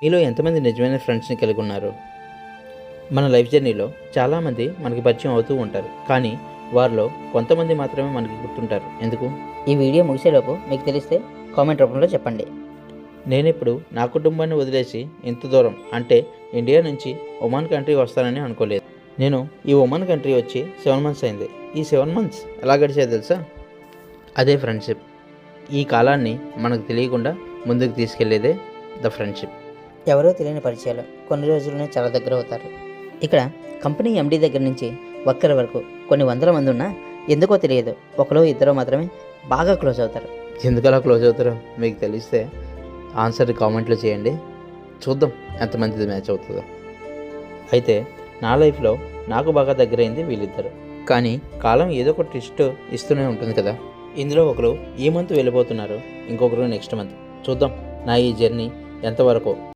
మీలో ఎంతమంది నిజమైన ఫ్రెండ్స్ని కలిగి ఉన్నారు? మన లైఫ్ జర్నీలో చాలామంది మనకి పరిచయం అవుతూ ఉంటారు, కానీ వారిలో కొంతమంది మాత్రమే మనకి గుర్తుంటారు. ఎందుకు? ఈ వీడియో ముగిసేలోపు మీకు తెలిస్తే కామెంట్ రూపంలో చెప్పండి. నేనిప్పుడు నా కుటుంబాన్ని వదిలేసి ఇంత దూరం అంటే ఇండియా నుంచి ఒమాన్ కంట్రీ వస్తానని అనుకోలేదు. నేను ఈ ఒమాన్ కంట్రీ వచ్చి 7 మంత్స్ అయింది. ఈ 7 మంత్స్ ఎలా గడిచాయో తెలుసా? అదే ఫ్రెండ్షిప్. ఈ కాలాన్ని మనకు తెలియకుండా ముందుకు తీసుకెళ్లేదే ద ఫ్రెండ్షిప్. ఎవరో తెలియని పరిచయాలు కొన్ని రోజుల్లోనే చాలా దగ్గర అవుతారు. ఇక్కడ కంపెనీ ఎండీ దగ్గర నుంచి వర్కర్ వరకు కొన్ని వందల మంది ఉన్నా ఎందుకో తెలియదు, ఒకరో ఇద్దరో మాత్రమే బాగా క్లోజ్ అవుతారు. ఎందుకు అలా క్లోజ్ అవుతారో మీకు తెలిస్తే ఆన్సర్ కామెంట్లో చేయండి, చూద్దాం ఎంతమందిది మ్యాచ్ అవుతుందో. అయితే నా లైఫ్లో నాకు బాగా దగ్గరైంది వీళ్ళిద్దరు. కానీ కాలం ఏదో ఒక ట్విస్ట్ ఇస్తూనే ఉంటుంది కదా. ఇందులో ఒకరు ఈ మంత్ వెళ్ళిపోతున్నారు, ఇంకొకరు నెక్స్ట్ మంత్. చూద్దాం నా ఈ జర్నీ ఎంతవరకు